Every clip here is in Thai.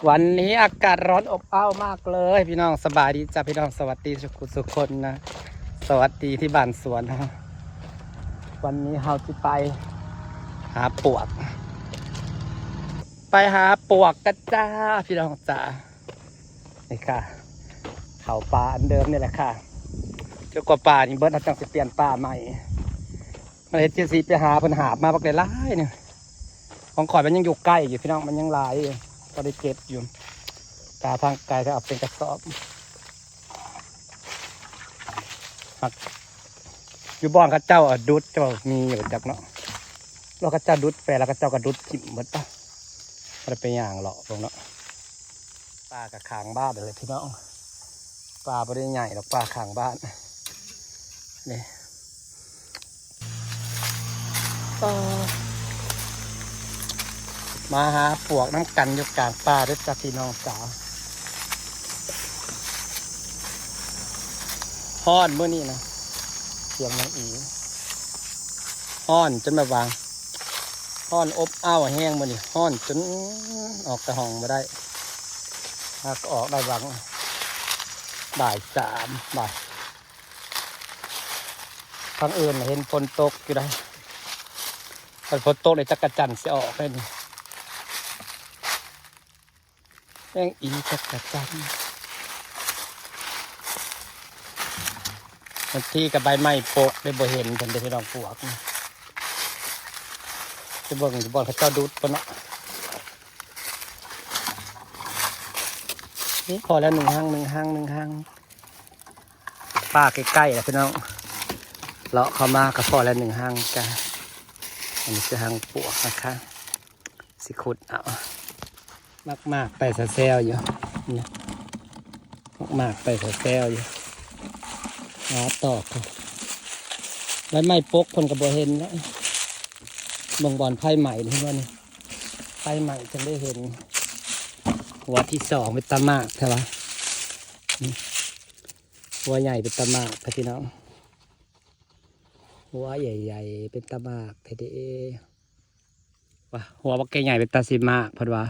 วันนี้อากาศร้อนอบอ้าวมากเลยพี่น้องสบายดีจ้ะพี่น้องสวัสดีทุกคนนะสวัสดีที่บ้านสวนนะวันนี้เราจะไปหาปวกกันจ้าพี่น้องจ้านี่ค่ะเขาป่าอันเดิมนี่แหละค่ะเจ้ากว่าป่านี่เบิร์ดเราจังสิเปลี่ยนป่าใหม่มาเลยเจสีไปหาปัญหามาบักเลยไล่เนี่ยของข่อยมันยังอยู่ใกล้อยู่พี่น้องมันยังหลายก็ได้เก็บอยู่ตาทางไกลก็เอาเป็นกระสอบอยู่บ้านข้าเจ้าดุดเจ้ามีอยู่จักเนาะเราข้าเจ้าดุดไปแล้วข้าเจ้าก็ดุดถิ่มหมดปะมันเป็นอย่างหรอกตรงเนาะปลากับขางบ้านเลยพี่น้องปลาไม่ได้ใหญ่หรอกปลาขางบ้านนี่มาหาปวกน้ำกันอยู่กลางป่าด้วยจ้าพี่น้องสาวฮ้อนเมื่อนี้นะเสียงน้องอีฮ้อนจนแบบวางฮ้อนอบอ้าวแห้งมื่อนี้ฮ้อนจนออกกระห้องมาได้ถ้าก็ออกได้วังบ่ายสามบ่ายทางอื่นเห็นฝนตกอยู่ได้ฝนตกเลยจักรจันทร์จะออกได้นี่แม่งอีจักรจันทร์บางทีกับใบไม้โปกได้บ่เห็นผมได้ไปลองปวกจะเบิ่งจะบอกเขาเจ้าดูดปะเนาะนี่พอแล้วหนึ่งห้างป้าใกล้ๆแหละพี่น้องเลาะเข้ามาก็พอแล้วหนึ่งห้างจ้ะอันนี้คือห้างปวกนะคะสิขุดเอามากไปแซวอยู่นี่มากไปแซวอยู่หาตอกแล้วไม่ปกคนกับบ่เห็นแล้วบ่งบอลไพ่ใหม่ที่ว่านี่ไพ่ใหม่จะได้เห็นหัวที่สองเป็นตะมากใช่ปะหัวใหญ่เป็นตะมากพี่น้องหัวใหญ่ๆเป็นตะมากเท่ๆว่ะหัวบักแกใหญ่เป็นตาสิมากพอดว่า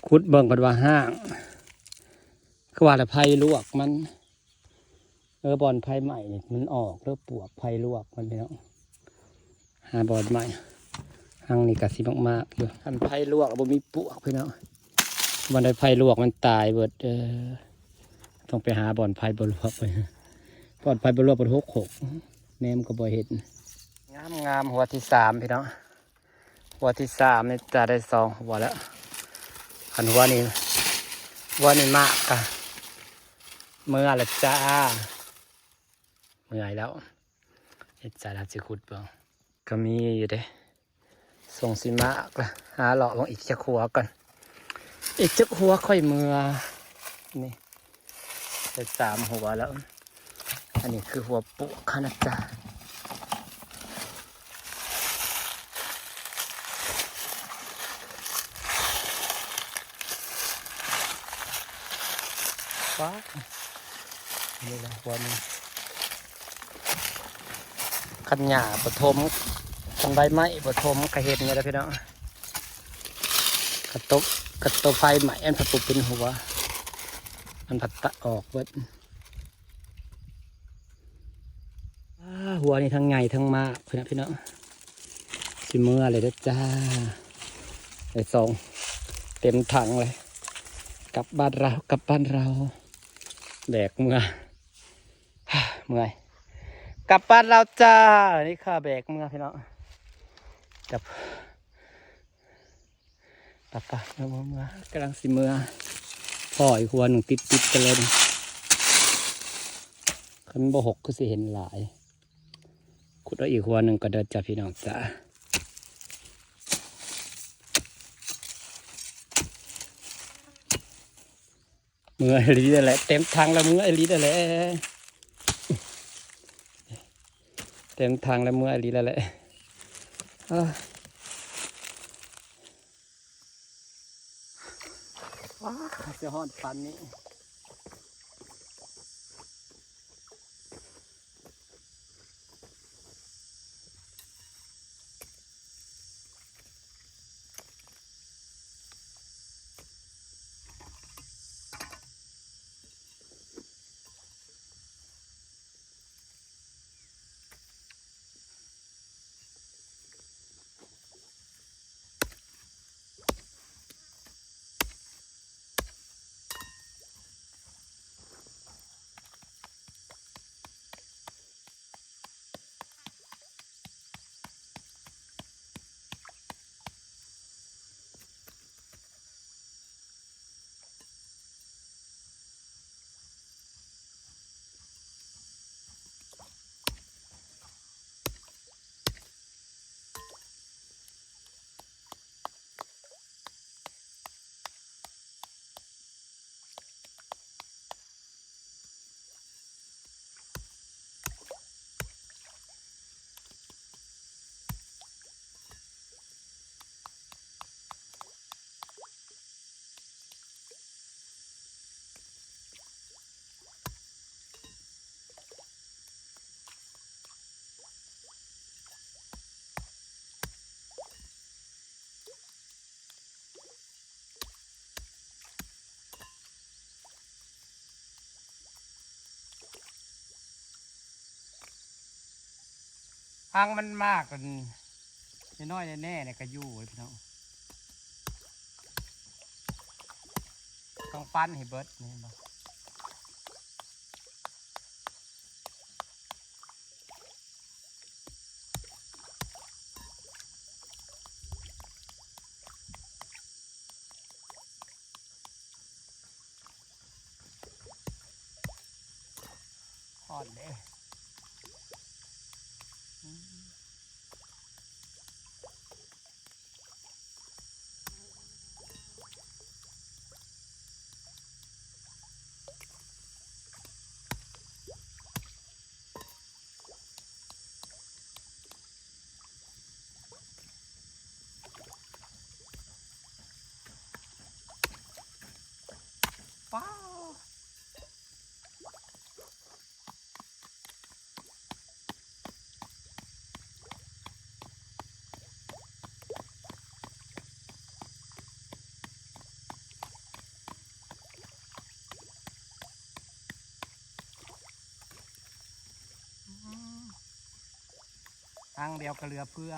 คุดเบิ่งพอดว่าห้างคือว่าแต่ไพ่ลวกมันบอลไพ่ใหม่เนี่ยมันออกเริ่มปวกไพ่ลวกมันพี่น้องหาบอลใหม่ห้างนี่กะสิมากๆอยู่อันไพ่ลวกบ่มีปวกพี่น้องวันใดไพ่ลวกมันตายเบิดต้องไปหาบอลไพ่บอลลวกไปบอลไพ่บอลลวกบอลหกแนมก็บ่เห็นงามหัวที่สามพี่น้องหัวที่สามนี่จะได้2 หัวแล้วอันหัวนี้มากค่ะเมื่อละจ้าเมื่อยแล้วจ่าลาจิขุดเปล่าก็มีอยู่เด้ส่งสิมากละหาหลอกลงอีกจักหัวก่อนอีกจักหัวค่อยเมื่อนี่ได้3 หัวแล้วอันนี้คือหัวปวกค่ะนะจ๊ะว้านี่แหละหัวนี้ขันหญ้าปฐมขันใบไม้ปฐมกระเห็ดเนี่ยแหละพี่น้องกระตบไฟใหม่อันผัดตุเป็นหัวมันผัดตะออกเบิดหัวนี่ทั้งใหญ่ทั้งมากพี่น้องสิเมื่อเลยนะจ้าไอ้2 เต็มถังเลยกลับบ้านเราแบกเมื่อยกลับบ้านเราจ้านี่ค่ะแบกเมื่อพี่น้องกับปะเมื่อกำลังสิเมื่อพ่ออีกหัวหนึ่งติดกันเลยคันบ่หกก็สิเห็นหลายขุดเอาอีกหัวหนึ่งก็เดินจ้าพี่น้องจ้าเมื่อไอรีนั่นแหละเต็มทางแล้วเมื่อไอรีนั่นแหละเต็มทางแล้วเมื่อไอรีแล้วแหละว้าจะฮอดปันนี้ หางมันมากกันน้อยๆแน่ๆเนี่ยก็อยู่พี่น้องต้องปั้นให้เบิดนี่บ่ทอดเลยว้าวทางเดียวก็เหลือเพื่อ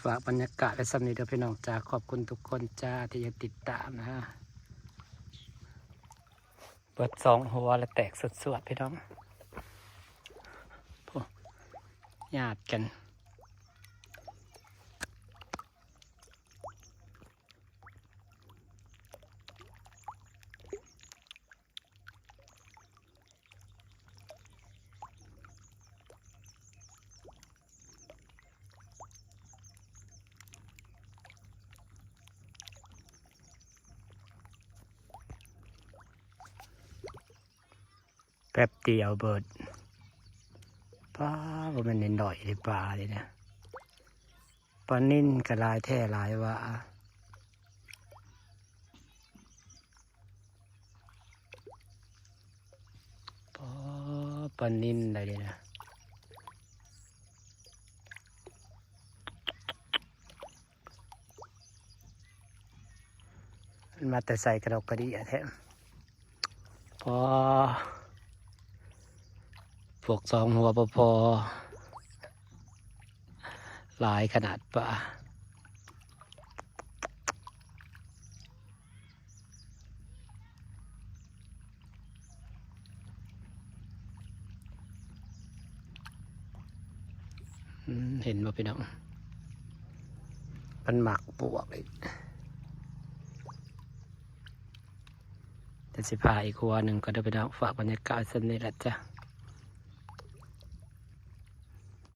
ฝากบรรยากาศและสำนีเด้อพี่น้องจ้าขอบคุณทุกคนจ้าที่ยังติดตามนะฮะเปิด2 หัวและแตกสดๆพี่น้องญาติกันแป๊บเดียวเบิดป้าว่ามันเน้นดอยเลยปลาเลยนะปลานิ่นกระลายแท่ลายว่าปลานิ่นอะไรเลยนะมันมาแต่ใส่กระดกกระดิ่งแท้พอพวก2 หัวพอหลายขนาดปลา เห็นบ่พี่น้องมันหมักปวกเลยจะสิพาอีกครัวหนึ่งก็ได้ไปน้องฝากบรรยากาศสนิทละจ้ะ